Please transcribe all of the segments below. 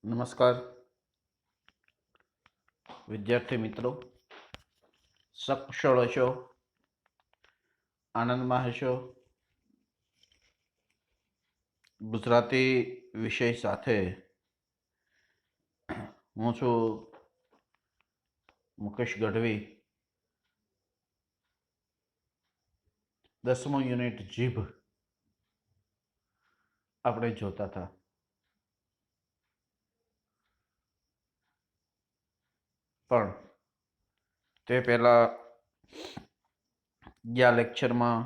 નમસ્કાર વિદ્યાર્થી મિત્રો, સકુશળ હશો, આનંદમાં હશો. ગુજરાતી વિષય સાથે હું છું મુકેશ ગઢવી. 10મું યુનિટ જીભ આપણે જોતા હતા. પણ તે પહેલા ગયા લેક્ચરમાં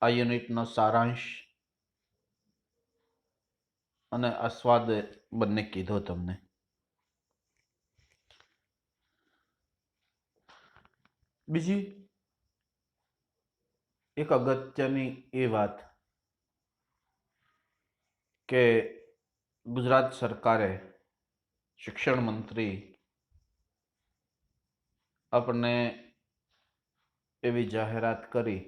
આ યુનિટનો સારાંશ અને આસ્વાદ બંને કીધો તમને. બીજી એક અગત્યની એ વાત કે ગુજરાત સરકારે શિક્ષણ મંત્રી આપણને એવી જાહેરાત કરી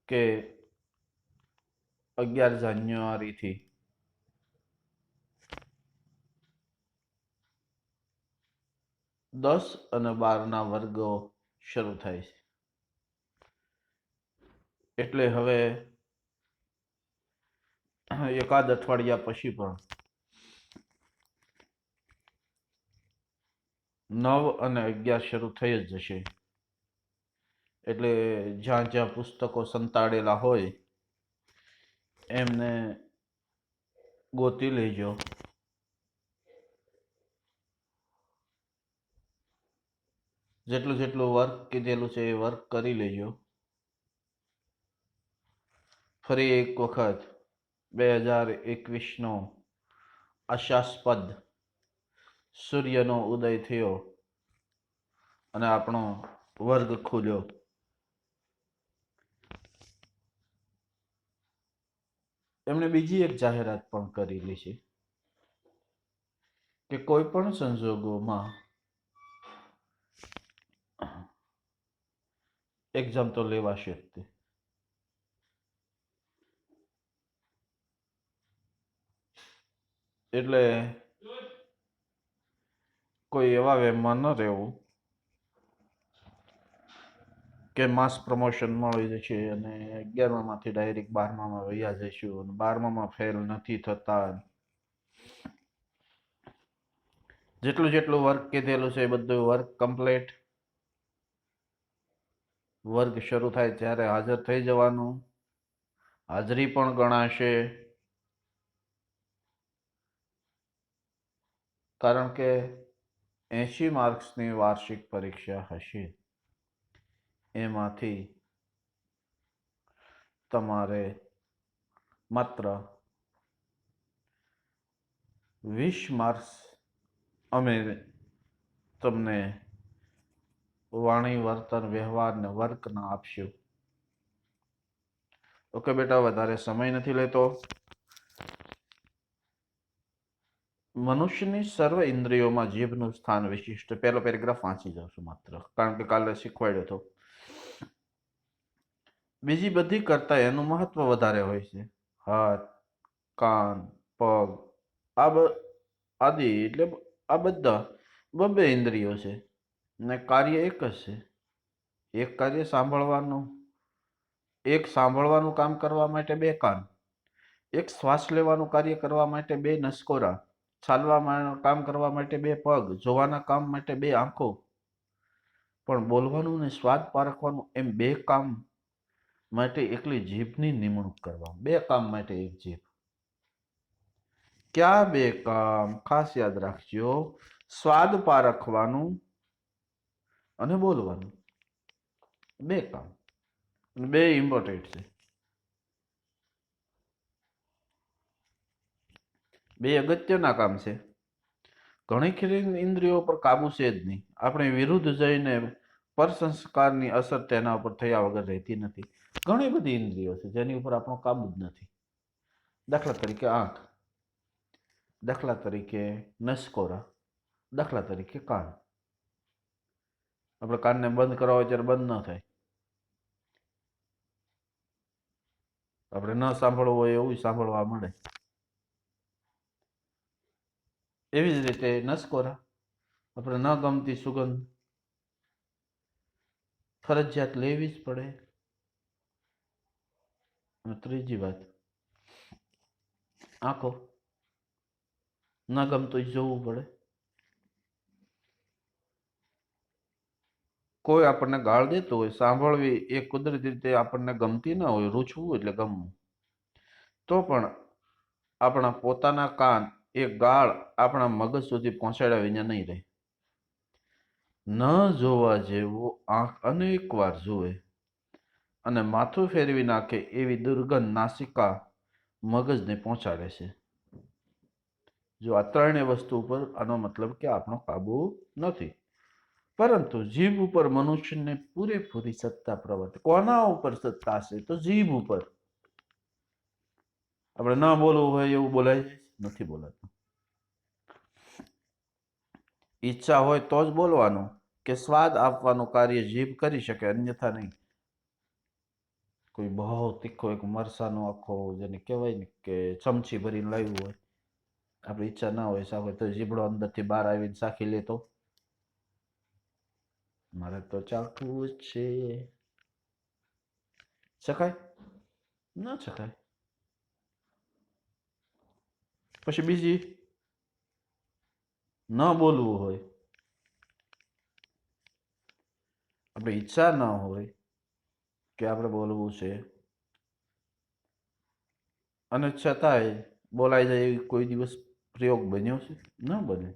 કે 11 જાન્યુઆરીથી દસ અને 12ના વર્ગો શરૂ થાય છે. એટલે હવે એકાદ અઠવાડિયા પછી પણ 9 અને 11 શરૂ થઈ જ જશે. એટલે જ્યાં જ્યાં પુસ્તકો સંતાડેલા હોય એમને ગોતી લેજો. જેટલું જેટલું વર્ક કીધેલું છે એ વર્ક કરી લેજો. ફરી એક વખત 2021નો આશાસ્પદ સૂર્યનો ઉદય થયો અને આપણો વર્ગ ખુલ્યો. એમણે બીજી એક જાહેરાત પણ કરેલી છે કે કોઈ પણ સંજોગોમાં એક્ઝામ તો લેવાશે જ તે. એટલે કોઈ એવા વેમમાં ન રહેવું કે માસ પ્રમોશન મળી જશે અને 11મામાંથી ડાયરેક્ટ 12મામાં વયા જઈશું અને 12મામાં ફેલ નથી થતા. જેટલું જેટલું વર્ક કીધેલું છે એ બધું વર્ક કમ્પ્લીટ. વર્ગ શરૂ થાય ત્યારે હાજર થઈ જવાનું. હાજરી પણ ગણાશે, કારણ કે 80 માર્ક્સની વાર્ષિક પરીક્ષા હશે. એમાંથી તમારે માત્ર 20 માર્ક્સ અમે તમને વાણી, વર્તન, વ્યવહાર ને વર્કના આપશું. ઓકે બેટા, વધારે સમય નથી લેતો. મનુષ્યની સર્વ ઇન્દ્રિયોમાં જીભનું સ્થાન વિશિષ્ટ. પહેલો પેરેગ્રાફ વાંચી જાઉં છું માત્ર, કારણ કે કાલે શીખવાડ્યો હતો. બીજી બધી કરતા એનું મહત્વ વધારે હોય છે. હાથ, કાન, પગ આદિ એટલે આ બધા બબ્બે ઇન્દ્રિયો છે ને કાર્ય એક જ છે. એક કાર્ય સાંભળવાનું, એક સાંભળવાનું કામ કરવા માટે 2 કાન, એક શ્વાસ લેવાનું કાર્ય કરવા માટે 2 નસકોરા, ચાલવા કામ કરવા માટે 2 પગ, જોવાના કામ માટે 2 આંખો. પણ બોલવાનું ને સ્વાદ પારખવાનું એમ 2 કામ માટે એકલી જીભની નિમણૂક કરવા. 2 કામ માટે એક જીભ. ક્યાં 2 કામ? ખાસ યાદ રાખજો. સ્વાદ પારખવાનું અને બોલવાનું. 2 કામ, 2 ઇમ્પોર્ટન્ટ છે. 2 અગત્યના કામ છે. ઘણી ખરી ઇન્દ્રિયો પર કાબુ છે જ નહીં. આપણે વિરુદ્ધ જઈને પર સંસ્કારની અસર તેના ઉપર થયા વગર રહેતી નથી. ઘણી બધી ઇન્દ્રિયો છે જેની ઉપર આપણો કાબુ જ નથી. દાખલા તરીકે આંખ, દાખલા તરીકે નસકોરા, દાખલા તરીકે કાન. આપણે કાનને બંધ કરવા હોય ત્યારે બંધ ન થાય. આપણે ન સાંભળવું હોય એવું સાંભળવા મળે. એવી જ રીતે નસકોરા, આપણે ન ગમતી સુગંધ ફરજિયાત લેવી જ પડે. અને ત્રીજી વાત, આંખો ન ગમતું જોવું પડે. કોઈ આપણને ગાળ દેતું હોય, સાંભળવી એ કુદરતી રીતે આપણને ગમતી ન હોય, રૂચવું એટલે ગમવું, તો પણ આપણા પોતાના કાન એ ગાળ આપણા મગજ સુધી પહોંચાડ્યા વિના નહીં રહે. ન જોવા જેવું આંખ અનેક વાર જુએ અને માથું ફેરવી નાખે એવી દુર્ગંધ નાસિકા મગજને પહોંચાડે છે. જો આ ત્રણેય વસ્તુ ઉપર આનો મતલબ કે આપણો કાબુ નથી. પરંતુ જીભ ઉપર મનુષ્યને પૂરેપૂરી સત્તા પ્રવર્તે. કોના ઉપર સત્તા છે? તો જીભ ઉપર. આપણે ન બોલવું હોય એવું બોલાય નથી બોલાતું. ઈચ્છા હોય તો જ બોલવાનું, કે સ્વાદ આપવાનું કાર્ય જીભ કરી શકે, અન્યથા નહીં. કોઈ બહુ તીખો એક મરસાનો આખો જેને કહેવાય ને કે ચમચી ભરીને લાવ્યું હોય, આપણી ઈચ્છા ના હોય સાવે તો જીભડો અંદરથી બહાર આવીને સાખી લે તો મારે તો ચાખવું જ છે. શકાય? ન શકાય. પછી બીજી, ન બોલવું હોય, આપણે ઈચ્છા ન હોય કે આપણે બોલવું છે અને છતાંય બોલાઈ જાય એવી કોઈ દિવસ પ્રયોગ બન્યો છે? ન બને.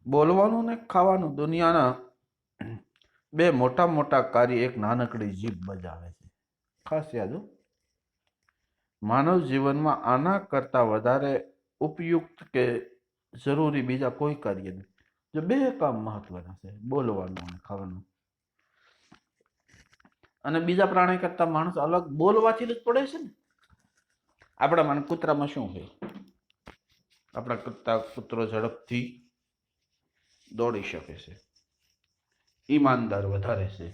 બોલવાનું ને ખાવાનું દુનિયાના બે મોટા મોટા કાર્ય એક નાનકડી જીભ બજાવે છે. ખાસ યાદ હો. માનવ જીવનમાં આના કરતા વધારે ઉપયુક્ત કે જરૂરી બીજા કોઈ કાર્ય નથી. જો બે કામ મહત્વના છે, બોલવાનું અને ખાવાનું. અને બીજા પ્રાણી કરતા માણસ અલગ બોલવાથી જ પડે છે ને. આપણામાં કૂતરામાં શું હોય? આપણા કરતા કૂતરો ઝડપથી દોડી શકે છે, ઈમાનદાર વધારે છે.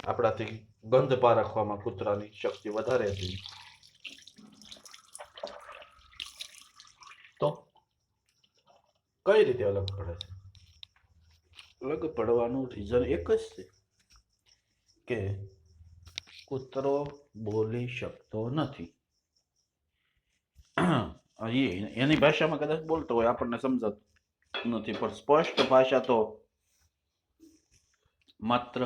આપણાથી ગંધ પારખવામાં કૂતરાની શક્તિ વધારે છે. તો કઈ રીતે અલગ પડે છે? અલગ પડવાનું રીઝન એક જ છે કે કૂતરો બોલી શકતો નથી. એની ભાષામાં કદાચ બોલતો હોય, આપણને સમજાતું નથી, પણ સ્પષ્ટ ભાષા તો માત્ર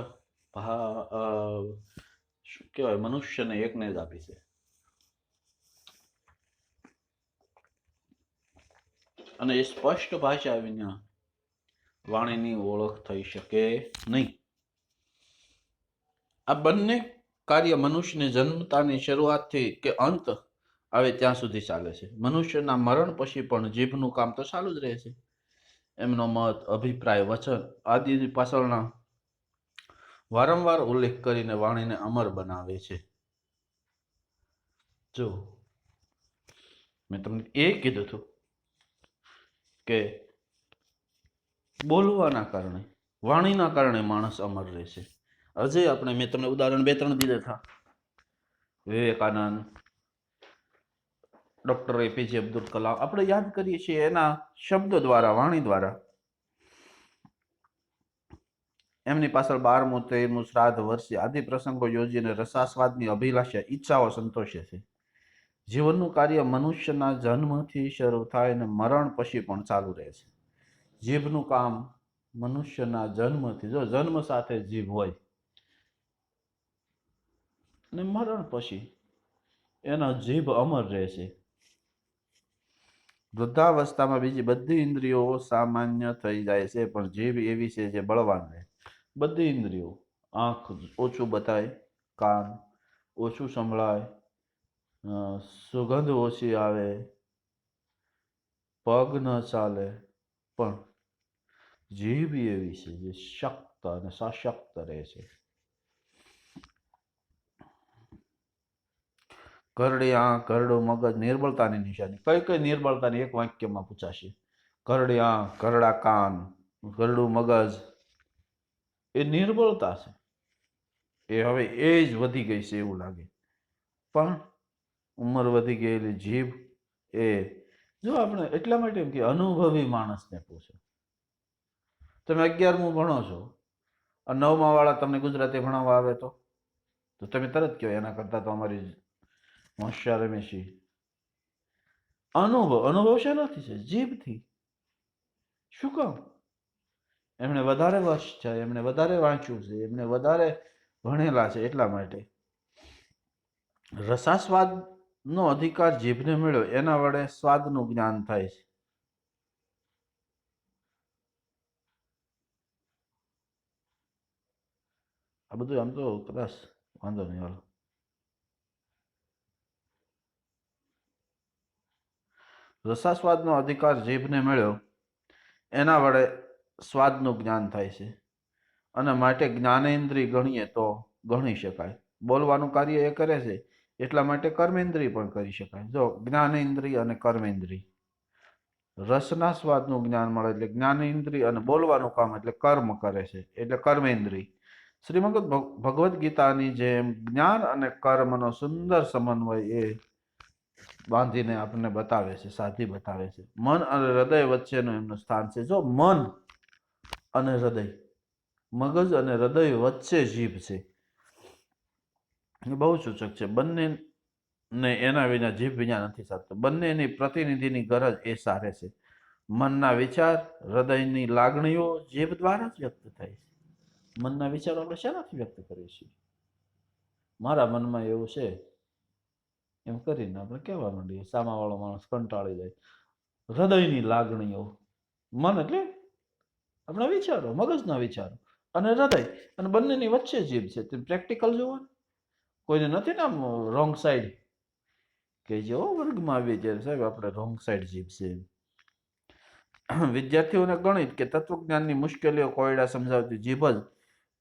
શું કહેવાય, મનુષ્યને એકને જ આપી છે. અને એ સ્પષ્ટ ભાષા વિના વાણીની ઓળખ થઈ શકે નહીં. આ બંને કાર્ય મનુષ્યને જન્મતાની શરૂઆતથી કે અંત આવે ત્યાં સુધી ચાલે છે. મનુષ્યના મરણ પછી પણ જીભનું કામ તો ચાલુ જ રહે છે. એમનો મત, અભિપ્રાય, વચન આદિ પાછળના વારંવાર ઉલ્લેખ કરીને વાણીને અમર બનાવે છે. જો મેં તમને એ કીધું હતું કે બોલવાના કારણે, વાણીના કારણે માણસ અમર રહેશે. હજે આપણે, મેં તમને ઉદાહરણ 2-3 દીધા હતા. વિવેકાનંદ, ડોક્ટર એપીજે અબ્દુલ કલામ, આપણે યાદ કરીએ છીએ એના શબ્દો દ્વારા, વાણી દ્વારા. એમની પાછળ 12મું 13મું શ્રાદ્ધ વર્ષે આદિ પ્રસંગો યોજીને રસાસ્વાદની અભિલાષા, ઈચ્છાઓ સંતોષે છે. જીવનનું કાર્ય મનુષ્યના જન્મથી શરૂ થાય અને મરણ પછી પણ ચાલુ રહે છે. જીભનું કામ મનુષ્યના જન્મથી, જો જન્મ સાથે જીભ હોય અને મરણ પછી એનો જીભ અમર રહે છે. વૃદ્ધાવસ્થામાં બીજી બધી ઇન્દ્રિયો સામાન્ય થઈ જાય છે, પણ જીભ એવી છે જે બળવાન રહે. બધી ઇન્દ્રિયો, આંખ ઓછું બતાય, કાન ઓછું સંભળાય, સુગંધ ઓછી આવે, પગ ન ચાલે, પણ જીભ એવી છે જે શક્ત અને સશક્ત રહે છે. ઘરડી આંખ, ઘરડું મગજ નિર્બળતાની નિશાની. કઈ કઈ નિર્બળતાની એક વાક્યમાં પૂછાશે. ઘરડી આંખ, ઘરડા કાન, ઘરડું મગજ એ નિર્બળતા છે. એ હવે એજ વધી ગઈ છે એવું લાગે. પણ ઉંમર વધી ગયેલી જીભ એ, જો આપણે એટલા માટે એમ કે અનુભવી માણસને પૂછો. તમે 11મું ભણો છો અને 9મા વાળા તમને ગુજરાતી ભણાવવા આવે તો તમે તરત કહો એના કરતા તો અમારી હોશિયાર અમે છીએ. અનુભવ શેનાથી છે? જીભથી. શું કામ? એમણે વધારે વર્ષ છે, એમણે વધારે વાંચ્યું છે, એમણે વધારે ભણેલા છે, એટલા માટે. રસાસ્વાદનો અધિકાર જીભને મળ્યો, એના વડે સ્વાદનું જ્ઞાન થાય છે. આ બધું આમ તો કદાચ વાંધો નહીં. હાલો, રસાસ્વાદનો અધિકાર જીભને મળ્યો, એના વડે સ્વાદનું જ્ઞાન થાય છે. અને માટે જ્ઞાનેન્દ્રિય ગણીએ તો ગણી શકાય. બોલવાનું કાર્ય એ કરે છે, એટલા માટે કર્મેન્દ્રિય પણ કરી શકાય. જો જ્ઞાનેન્દ્રિય અને કર્મેન્દ્રિય, રસના સ્વાદનું જ્ઞાન મળે એટલે જ્ઞાનેન્દ્રિય, અને બોલવાનું કામ એટલે કર્મ કરે છે એટલે કર્મેન્દ્રિય. શ્રીમદ ભગવદ્ ગીતાની જેમ જ્ઞાન અને કર્મનો સુંદર સમન્વય એ બાંધીને આપણને બતાવે છે, સાધી બતાવે છે. મન અને હૃદય વચ્ચેનું એમનું સ્થાન છે. જો મન અને હૃદય, મગજ અને હૃદય વચ્ચે જીભ છે, એ બહુ સૂચક છે. બંનેને એના વિના જીભ વિના નથી ચાલતું. બંનેની પ્રતિનિધિની ગરજ એ સારે છે. મનના વિચાર, હૃદયની લાગણીઓ જીભ દ્વારા જ વ્યક્ત થાય છે. મનના વિચારો આપણે શેનાથી વ્યક્ત કરીએ છીએ? મારા મનમાં એવું છે એમ કરીને આપણે કહેવા માંડીએ. સામાવાળો માણસ કંટાળી જાય. હૃદયની લાગણીઓ, મન એટલે આપણા વિચારો, મગજના વિચારો, અને હૃદય, અને બંનેની વચ્ચે જીભ છે. તે પ્રેક્ટિકલ જોવો. કોઈને નથી ને આમ રોંગ સાઈડ કે જે વર્ગમાં આવીએ ત્યારે સાહેબ આપણે રોંગ સાઈડ જીભ છે. વિદ્યાર્થીઓને ગણિત કે તત્વજ્ઞાનની મુશ્કેલીઓ કોયડા સમજાવતી જીભ જ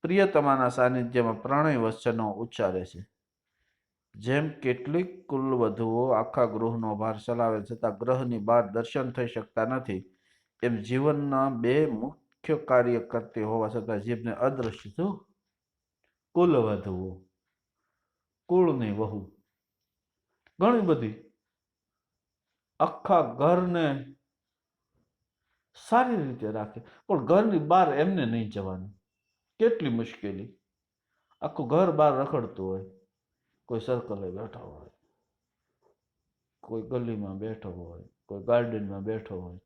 પ્રિયતમાના સાનિધ્યમાં પ્રણય વચનો ઉચ્ચારે છે. જેમ કેટલીક કુલવધુઓ આખા ગૃહનો ભાર ચલાવે છતાં ગ્રહની બહાર દર્શન થઈ શકતા નથી, એમ જીવનના બે મુખ્ય કાર્ય કરતી હોવા છતાં જીભને અદ્રશ્ય. જો કુલવધુઓ, કુળની વહુ, ઘણી બધી આખા ઘરને સારી રીતે રાખે, પણ ઘરની બહાર એમને નહીં જવાનું. કેટલી મુશ્કેલી! આખું ઘર બહાર રખડતું હોય, કોઈ સર્કલે બેઠા હોય, કોઈ ગલીમાં બેઠો હોય, કોઈ ગાર્ડનમાં બેઠો હોય,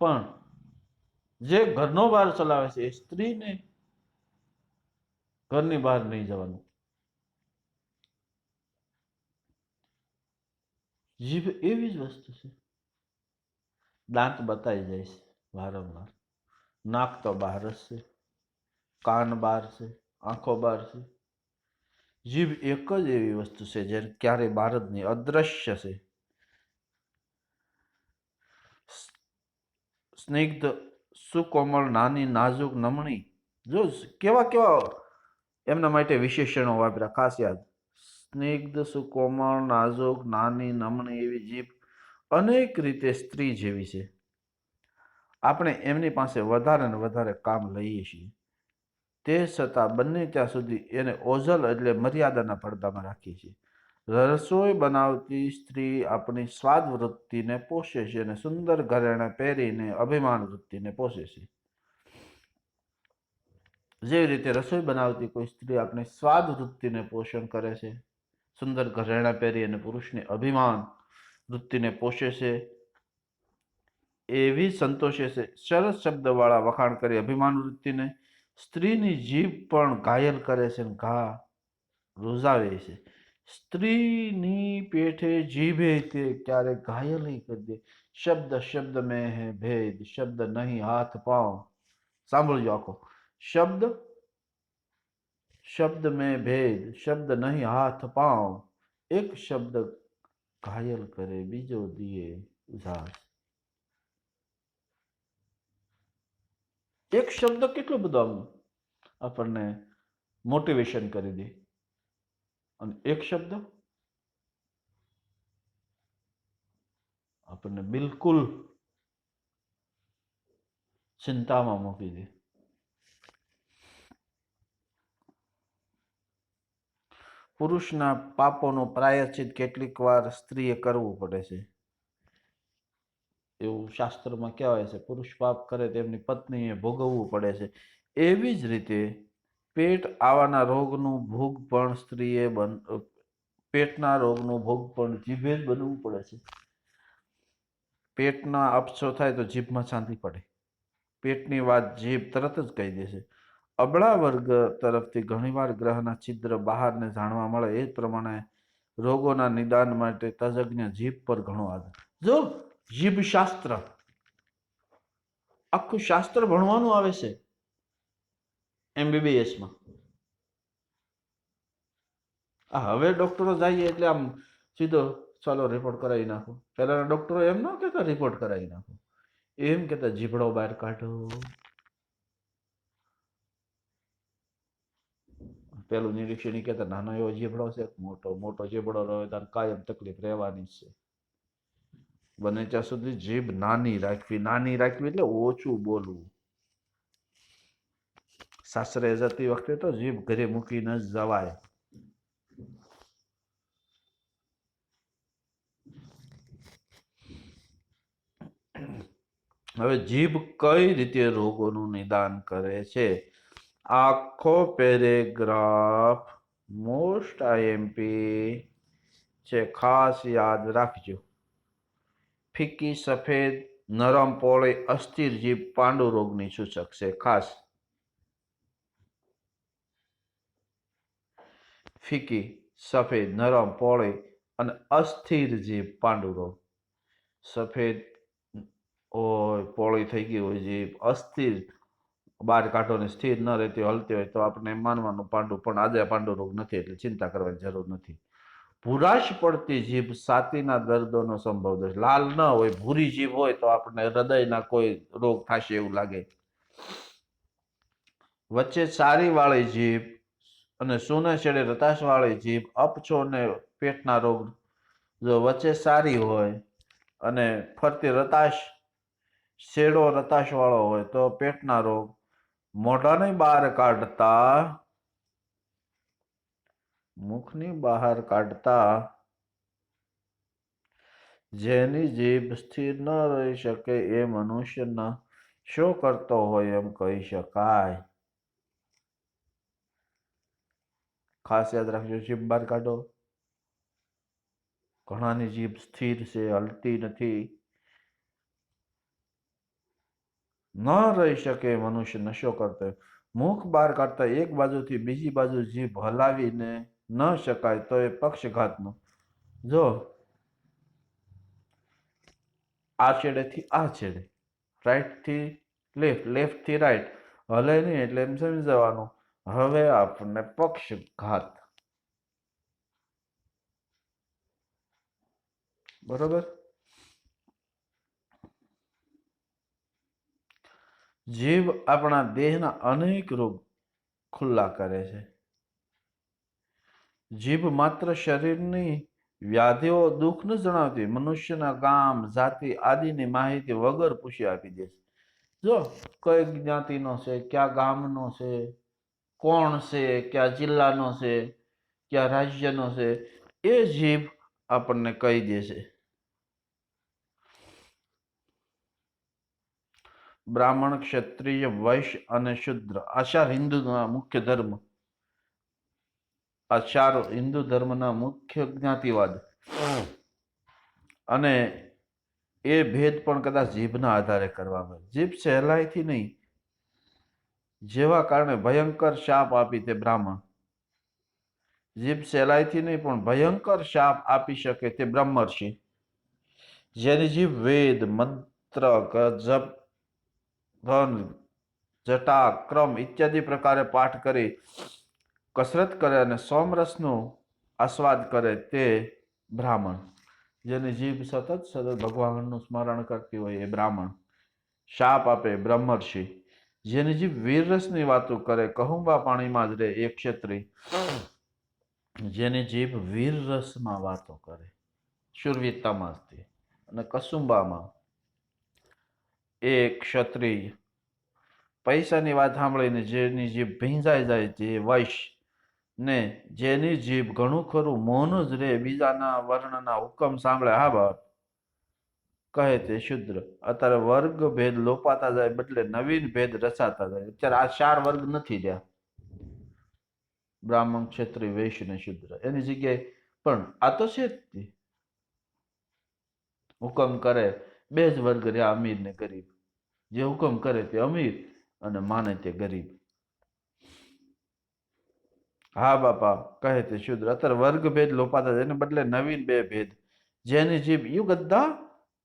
પણ જે ઘરનો બહાર ચલાવે છે એ સ્ત્રીને ઘરની બહાર નહીં જવાનું. જીભ એવી જ વસ્તુ છે. દાંત બતાઈ જાય છે વારંવાર, નાક તો બહાર જ છે, કાન બહાર છે, આંખો બહાર છે. જીભ એક જ એવી વસ્તુ છે જે ક્યારેય બહાર જ નહીં, અદ્રશ્ય છે. સ્નિગ્ધ, સુકોમળ, નાની, નાજુક, નમણી. જો કેવા કેવા એમના માટે વિશેષણો વાપર્યા, ખાસ યાદ. સ્નિગ્ધ, સુકોમળ, નાજુક, નાની, નમણી એવી જીભ અનેક રીતે સ્ત્રી જેવી છે. આપણે એમની પાસે વધારે ને વધારે કામ લઈએ છીએ, તે છતાં બંને ત્યાં સુધી એને ઓઝલ એટલે મર્યાદાના પડદામાં રાખીએ છીએ. રસોઈ બનાવતી સ્ત્રી આપણી સ્વાદ વૃત્તિને પોષે છે અને સુંદર ઘરેણાં પહેરીને અભિમાન વૃત્તિને પોષે છે. જેવી રીતે રસોઈ બનાવતી કોઈ સ્ત્રી આપણી સ્વાદ વૃત્તિને પોષણ કરે છે, સુંદર ઘરેણાં પહેરી અને પુરુષની અભિમાન વૃત્તિને પોષે છે, એવી સંતોષે છે. સરસ શબ્દવાળા વખાણ કરી અભિમાન વૃત્તિને સ્ત્રીની જીભ પણ ઘાયલ કરે છે, ઘા રૂઝાવે છે. સ્ત્રીની પેઠે જીભે તે ક્યારેક ઘાયલ કરી દે. શબ્દ શબ્દ મેં હે ભેદ, શબ્દ નહીં હાથ પાંવ. સાંભળજો આખો. શબ્દ શબ્દ મેં ભેદ, શબ્દ નહીં હાથ પાંવ. એક શબ્દ ઘાયલ કરે, બીજો દિયે ઉધાર. એક શબ્દ કેટલો બધો આપણને મોટિવેશન કરી દે, અને એક શબ્દ આપણને બિલકુલ ચિંતામાં મૂકી દે. પુરુષના પાપોનો પ્રાયશ્ચિત કેટલીક વાર સ્ત્રીએ કરવું પડે છે, એવું શાસ્ત્રમાં કહેવાય છે. પુરુષ પાપ કરે તેમની પત્નીએ ભોગવવું પડે છે. એવી જ રીતે પેટ આવવાના રોગનું ભોગ પણ પેટના રોગનું ભોગ પણ જીભે જ બનવું પડે છે. પેટના અપચો થાય તો જીભમાં ચાંદી પડે. પેટની વાત જીભ તરત જ કહી દેશે. અબળા વર્ગ તરફથી ઘણીવાર ગ્રહના છિદ્ર બહારને જાણવા મળે. એ પ્રમાણે રોગોના નિદાન માટે તજજ્ઞ જીભ પર ઘણો આધાર. જો જીભ શાસ્ત્ર, આખું શાસ્ત્ર ભણવાનું આવે છે MBBS માં. હવે ડોક્ટરો જઈએ એટલે આમ સીધો ચાલો રિપોર્ટ કરાવી નાખો. પહેલાના ડોક્ટરો એમ ન કહેતા રિપોર્ટ કરાવી નાખો, એમ કહેતા જીભડો બહાર કાઢો. પેલું નિરીક્ષણ કહેતા નાનો એવો જીભડો છે, મોટો જીભડો રહ્યો તાર કાયમ તકલીફ રહેવાની છે. બને ત્યાં સુધી જીભ નાની રાખવી એટલે ઓછું બોલવું. સાસરે જતી વખતે તો જીભ ઘરે મૂકીને જ જવાય. હવે જીભ કઈ રીતે રોગોનું નિદાન કરે છે? આખો પેરેગ્રાફ મોસ્ટ IMP છે, ખાસ યાદ રાખજો. ફીકી, સફેદ, નરમ, પોળી, અસ્થિર જીભ પાંડુ રોગની સૂચક છે. ખાસ ફીકી, સફેદ, નરમ, પોળી અને અસ્થિર જીભ પાંડુ રોગ. સફેદ હોય, પોળી થઈ ગઈ હોય જીભ, અસ્થિર બહાર કાઢો ને સ્થિર ન રહેતી હલતી હોય તો આપણે માનવાનું પાંડુ, પણ આજે પાંડુ રોગ નથી એટલે ચિંતા કરવાની જરૂર નથી. ભૂરાશ પડતી જીભ છાતીના દર્દોનો સંભવ દર્શ. લાલ ન હોય, ભૂરી જીભ હોય તો આપણને હૃદયના કોઈ રોગ થશે એવું લાગે. વચ્ચે સારી વાળી જીભ અને સૂને છેડે રતાશ વાળી જીભ, અપચો ને પેટના રોગ. જો વચ્ચે સારી હોય અને ફરતી રતાશ, શેડો રતાશ વાળો હોય તો પેટના રોગ. મોઢાની બહાર કાઢતા, મુખની બહાર કાઢતા જેની જીભ સ્થિર ન રહી શકે એ મનુષ્યના શો કરતો હોય એમ કહી શકાય. ખાસ યાદ રાખજો, જીભ બહાર કાઢો. ઘણાની જીભ સ્થિર છે, હલતી નથી. ન રહી શકે મનુષ્ય નશો કરતો. મુખ બહાર કાઢતા એક બાજુથી બીજી બાજુ જીભ હલાવીને ન શકાય તો એ પક્ષઘાતનું. જો આ છેડેથી આ છેડે, રાઈટ થી લેફ્ટ, લેફ્ટ થી રાઈટ હલે નહીં એટલે એમ સમજી જવાનું હવે આપણને પક્ષઘાત. બરોબર. જીભ આપણા દેહના અનેક રોગ ખુલ્લા કરે છે. જીભ માત્ર શરીરની વ્યાધિઓ, દુઃખ ન જણાવતી, મનુષ્યના ગામ, જાતિ આદિની માહિતી વગર પૂછી આપી દે છે. જો કઈ જ્ઞાતિનો છે, ક્યાં ગામનો છે, કોણ છે, ક્યાં જિલ્લાનો છે, ક્યાં રાજ્યનો છે, એ જીભ આપણને કહી દેશે. બ્રાહ્મણ, ક્ષત્રિય, વૈશ્ય અને શુદ્ર આ ચાર હિન્દુના મુખ્ય ધર્મ, આ ચાર હિન્દુ ધર્મના મુખ્ય જ્ઞાતિવાદ. અને એ ભેદ પણ કદાચ જીભના આધારે કરવામાં. જીભ સહેલાઈથી નહીં, જેવા કારણે ભયંકર શાપ આપી તે બ્રાહ્મણ. જીભ સહેલાઈથી નહીં પણ ભયંકર શાપ આપી શકે તે બ્રહ્મર્ષિ. જેની જીભ વેદ, મંત્ર, જપ, ધન, જટા, ક્રમ ઇત્યાદિ પ્રકારે પાઠ કરી કસરત કરે અને સોમરસનો આસ્વાદ કરે તે બ્રાહ્મણ. જેની જીભ સતત ભગવાનનું સ્મરણ કરતી હોય એ બ્રાહ્મણ. શાપ આપે બ્રહ્મર્ષિ. જેની જીભ વીરરસની વાતો કરે, કહુંબા પાણીમાં જ રહે એ ક્ષત્રિય. જેની જીભ વીરરસમાં વાતો કરે, શૂરવીરતામાં અને કસુંબામાં, એ ક્ષત્રિય. પૈસાની વાત સાંભળીને જેની જીભ ભીંજાઈ જાય તે વૈશ્ય. ને જેની જીભ ઘણું ખરું મૌન જ રે, બીજાના વર્ણના હુકમ સાંભળે હા બાપ, કહે તે શુદ્ર. અત્યારે વર્ગ ભેદ લોપાતા જાય બદલે નવીન ભેદ રચાતા જાય. અત્યારે આ 4 વર્ગ નથી રહ્યા, બ્રાહ્મણ, ક્ષત્રિય, વૈશ્ય ને શુદ્ર. એની જગ્યાએ પણ આ તો છે જ તે. હુકમ કરે બે જ વર્ગ રહ્યા, અમીર ને ગરીબ. જે હુકમ કરે તે અમીર અને માને તે ગરીબ. હા બાપા, કહે તે શુદ્ર. અત્યારે વર્ગ ભેદ લોપાતા જાય, એને બદલે નવીન બે ભેદ. જેની જીભ યુ ગદ્દા,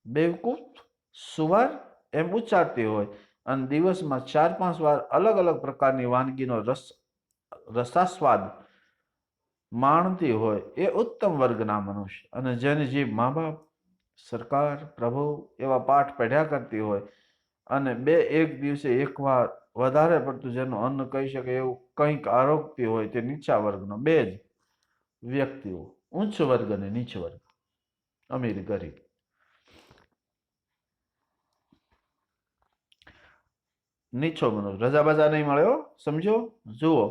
બેવકૂફ, સુવાર એમ ઉચ્ચારતી હોય અને દિવસમાં 4-5 વાર અલગ અલગ પ્રકારની વાનગીનો રસાસ્વાદ માણતી હોય એ ઉત્તમ વર્ગના મનુષ્ય. અને જેની જીભ મા બાપ, સરકાર, પ્રભુ એવા પાઠ પઢ્યા કરતી હોય અને એક દિવસે એકવાર વધારે પડતું જેનું અન્ન કહી શકે એવું કંઈક આરોગતી હોય, તે નીચા વર્ગનો. બે જ વ્યક્તિઓ, ઉચ્ચ વર્ગ અને નીચ વર્ગ, અમીર ગરીબ. નીચો મનુષ્ય રજા બજા નહીં મળ્યો, સમજો. જુઓ,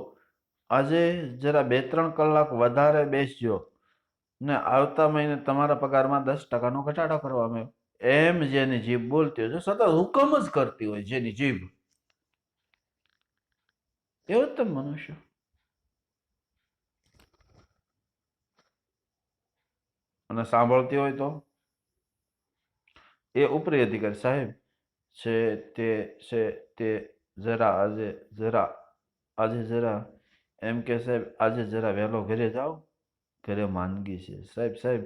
આજે જરા 2-3 કલાક વધારે બેસજો ને આવતા મહિને તમારા પગારમાં 10% ઘટાડો કરવામાં આવ્યો. એમ જેની જીભ બોલતી હોય, સતત હુકમ જ કરતી હોય જેની જીભ, એ ઉત્તમ મનુષ્ય. અને સાંભળતી હોય તો એ ઉપરી અધિકારી, સાહેબ તે આજે જરા એમ કે સાહેબ આજે જરા વહેલો ઘરે જાઓ, ઘરે માંદગી છે. સાહેબ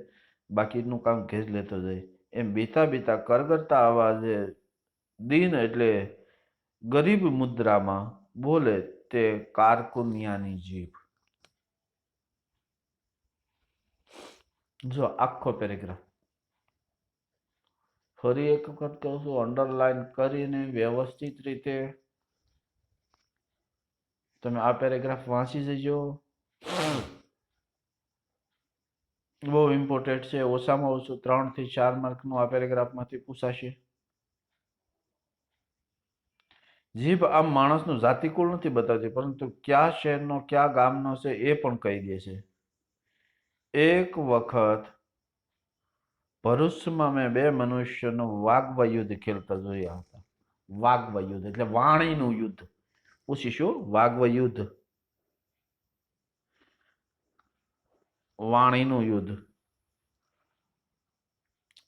બાકીનું કામ ઘેર લેતો જાય. એમ બીતા બીતા કરગરતા અવાજે દીન એટલે ગરીબ મુદ્રામાં બોલે તે કારકુનિયાની જીભ. જો આખો પેરેગ્રાફ ફરી એક વખત કહું છું, અંડરલાઈન કરીને વ્યવસ્થિત રીતે તમે આ પેરેગ્રાફ વાંચી જજો. બહુ ઇમ્પોર્ટન્ટ છે. ઓછામાં ઓછું 3 થી 4 માર્કનું આ પેરેગ્રાફમાંથી પૂછાશે. જીભ આમ માણસનું જાતિકુળ નથી બતાવતી, પરંતુ કયા શહેરનો કયા ગામનો છે એ પણ કહી દે છે. એક વખત ભરૂચમાં મેં 2 મનુષ્યનું વાગ્વ યુદ્ધ ખેલતા જોયા હતા. વાગ્વ યુદ્ધ એટલે વાણીનું યુદ્ધ. પૂછીશું, વાગ્વ યુદ્ધ, વાણીનું યુદ્ધ.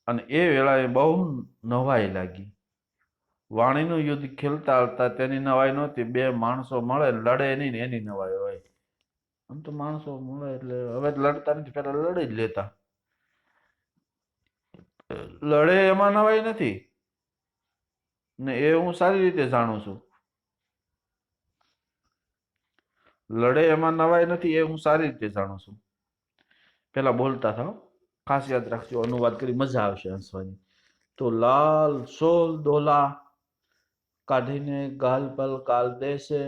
અને એ વેળાએ બહુ નવાઈ લાગી. વાણીનું યુદ્ધ ખેલતા હતા તેની નવાઈ નહોતી. 2 માણસો મળે લડે નહીં ને એની નવાઈ હોય. આમ તો માણસો મળે એટલે હવે લડતા નથી, પેલા લડી જ લેતા. લડે એમાં નવાઈ નથી ને એ હું સારી રીતે જાણું છું. લડે એમાં નવાઈ નથી એ હું સારી રીતે જાણું છું. પેલા બોલતા થાવ, ખાસ યાદ રાખજો, અનુવાદ કરી મજા આવશે હસવાની. તો લાલ સોલ ડોલા કાઢીને ગાલ પર ગાલ દેશે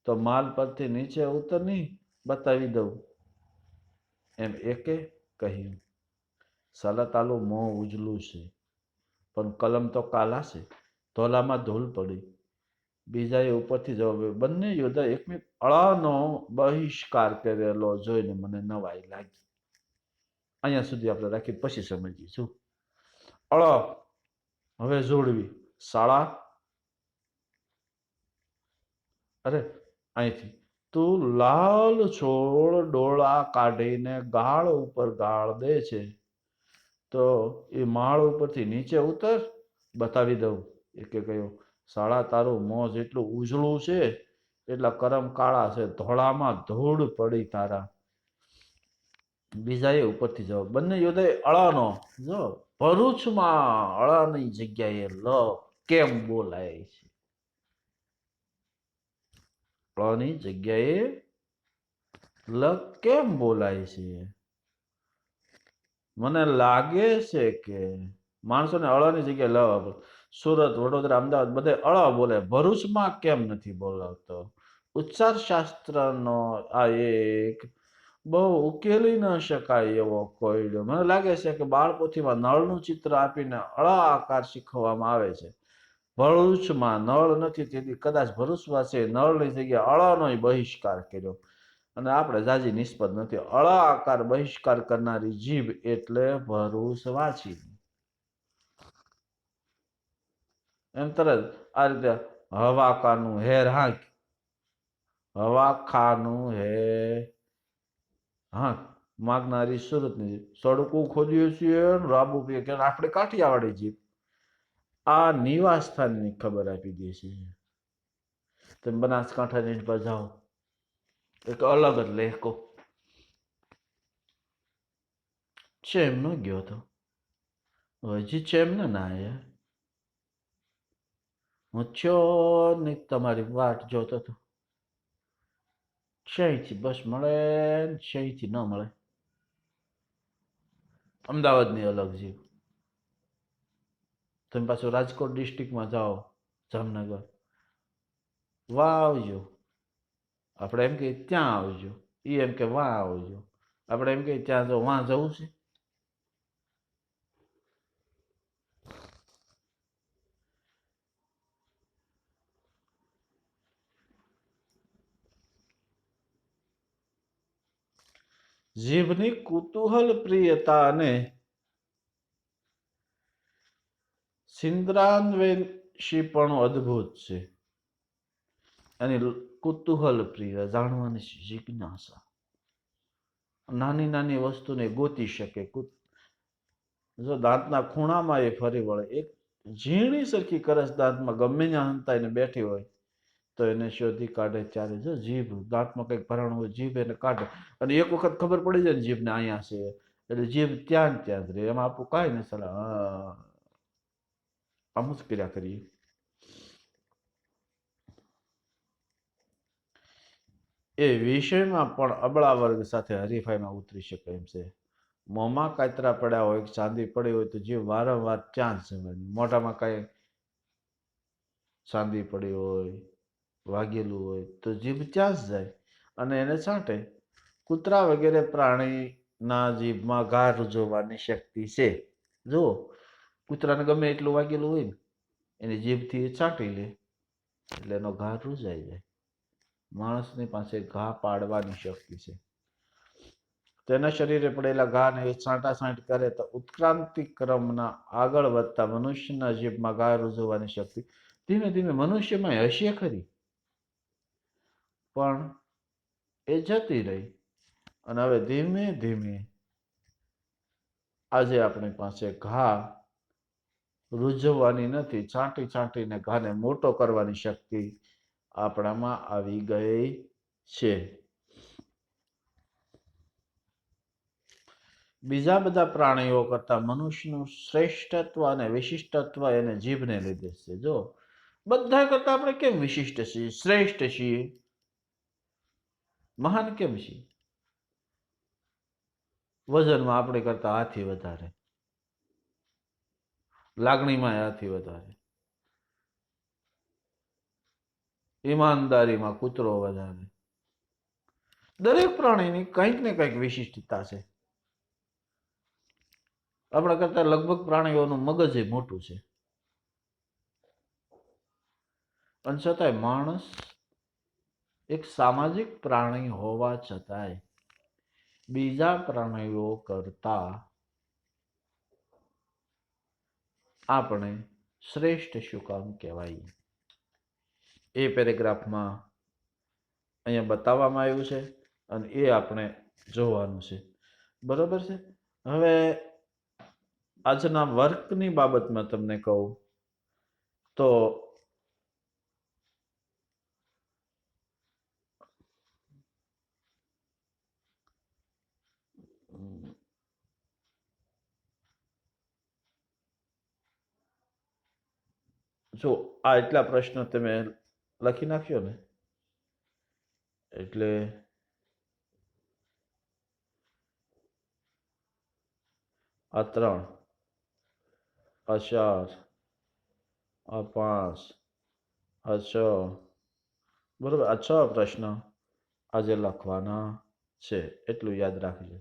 તો માલ પરથી નીચે ઉતરની બતાવી દઉં, એમ એકે કહ્યું. સાલા તાલું મોં ઉજલું છે પણ કલમ તો કાલા છે. ધોલામાં ધૂળ પડી. બીજાએ ઉપરથી જવાબ, બંને યોદ્ધા એકમેક અળાનો બહિષ્કાર કરેલો જોઈને મને નવાઈ લાગી. અહીંયા સુધી આપણે રાખી પછી સમજીશું. અળ હવે જોડવી, શાળા, અરે અહીંથી તું લાલ છોડ ડોળા કાઢીને ગાળ ઉપર ગાળ દે છે તો એ માળ ઉપરથી નીચે ઉતર, બતાવી દઉં, એકે કહ્યું. શાળા તારું મોં જેટલું ઉજળું છે એટલા કરમ કાળા છે. ધોળામાં ધૂળ પડી તારા. બીજાએ ઉપરથી જવાબ, બંને યોદ્ધાએ અળાનો, જો ભરૂચમાં અળાની જગ્યાએ લ કેમ બોલાય છે? અળાની જગ્યાએ લ કેમ બોલાય છે? મને લાગે છે કે માણસોને અળાની જગ્યાએ લ, સુરત, વડોદરા, અમદાવાદ બધે અળ બોલે, ભરૂચમાં કેમ નથી બોલાવતો? ઉચ્ચાર શાસ્ત્રનો આ એક બહુ ઉકેલી ન શકાય એવો કોયડો. મને લાગે છે કે બાળપોથીમાં નળનું ચિત્ર આપીને અળ આકાર શીખવવામાં આવે છે. ભરૂચમાં નળ નથી તેથી કદાચ ભરૂચવાસીએ નળની જગ્યાએ અળનો બહિષ્કાર કર્યો. અને આપણે જાજી નિસ્બત નથી. અળ આકાર બહિષ્કાર કરનારી જીભ એટલે ભરૂચ વાંચી. એમ તરત આ રીતે હવા કાનું હેર હાંક, હવા ખાનું હે હાંક માગનારી સુરતની જીભ. સડકું ખોદીએ છીએ રાબુ પીએ કે આપણે કાઠિયાવાડી જીભ. આ નિવાસ સ્થાનની ખબર આપી દે છે. તમે બનાસકાંઠાની પર જાઓ એક અલગ જ લહેકો. ચેમ ન ગયો તો હજી ચેમ ના આયા. હું ચો ને તમારી વાટ જોતો હતો. ક્યાંયથી બસ મળે ને ક્યાંયથી ન મળે. અમદાવાદની અલગ જીભ. તમે પાછું રાજકોટ ડિસ્ટ્રિક્ટમાં જાઓ જામનગર વાહ આવજો. આપણે એમ કે ત્યાં આવજો, એ એમ કે વાં આવજો. આપણે એમ કે ત્યાં જો વાં જવું છે. જીભની કુતૂહલ પ્રિયતા અને છિદ્રાન્વેષીપણું અદ્ભુત છે. એની કુતૂહલ પ્રિય જાણવાની જિજ્ઞાસા. નાની નાની વસ્તુને ગોતી શકે. જો દાંતના ખૂણામાં એ ફરી વળે, એક ઝીણી સરખી કરસ દાંતમાં ગમે ત્યાં હંતાઈને બેઠી હોય તો એને શોધી કાઢે. ત્યારે જો જીભ દાંતમાં કંઈક ભરાણું હોય, જીભ એને કાઢે અને એક વખત ખબર પડી જાય ને જીભને અહીંયા છે એટલે જીભ ત્યાં જ રહે. એમાં આપણું કાંઈ ને સલાહ આમ જ કર્યા કરીએ. એ વિષયમાં પણ અબળા વર્ગ સાથે હરીફાઈમાં ઉતરી શકે એમ છે. મોંમાં કાતરા પડ્યા હોય, ચાંદી પડી હોય તો જીભ વારંવાર ત્યાં જ જવાની. મોઢામાં કાંઈ ચાંદી પડી હોય, વાગેલું હોય તો જીભ ત્યાં જ જાય અને એને છાંટે. કૂતરા વગેરે પ્રાણીના જીભમાં ઘા રૂઝવવાની શક્તિ છે. જો કૂતરાને ગમે એટલું વાગેલું હોય ને એની જીભથી છાંટી લે એટલે એનો ઘા રૂઝાઈ જાય. માણસની પાસે ઘા પાડવાની શક્તિ છે. તેના શરીરે પડેલા ઘાને એ છાંટાછાંટ કરે તો ઉત્ક્રાંતિ ક્રમના આગળ વધતા મનુષ્યના જીભમાં ઘા રૂઝવવાની શક્તિ ધીમે ધીમે મનુષ્યમાં હશે ખરી, પણ એ જતી રહી અને હવે ધીમે ધીમે આજે આપણી પાસે ઘા રૂઝવવાની નથી, છાંટી છાંટીને ઘાને મોટો કરવાની શક્તિ આપણામાં આવી ગઈ છે. બીજા બધા પ્રાણીઓ કરતા મનુષ્યનું શ્રેષ્ઠત્વ અને વિશિષ્ટત્વ એને જીભને લીધે છે. જો બધા કરતા આપણે કેમ વિશિષ્ટ છીએ, શ્રેષ્ઠ છીએ, મહાન કેમ છીએ? વજનમાં આપણે કરતા હાથી વધારે, લાગણીમાં હાથી વધારે, ઈમાનદારીમાં કૂતરો વધારે. દરેક પ્રાણીની કંઈક ને કંઈક વિશિષ્ટતા છે. આપણા કરતા લગભગ પ્રાણીઓનું મગજ એ મોટું છે અને છતાંય માણસ એક સામાજિક પ્રાણી હોવા છતાંય બીજા પ્રાણીઓ કરતા આપણે શ્રેષ્ઠ શું કામ કહેવાય એ પેરેગ્રાફમાં અહીંયા બતાવવામાં આવ્યું છે અને એ આપણે જોવાનું છે. બરોબર છે. હવે આજના વર્કની બાબતમાં તમને કહું તો જો આ એટલા પ્રશ્નો તમે લખી નાખ્યો ને એટલે આ 3, આ 4, આ 5, આ 6, બરોબર. આ 6 પ્રશ્ન આજે લખવાના છે, એટલું યાદ રાખજો.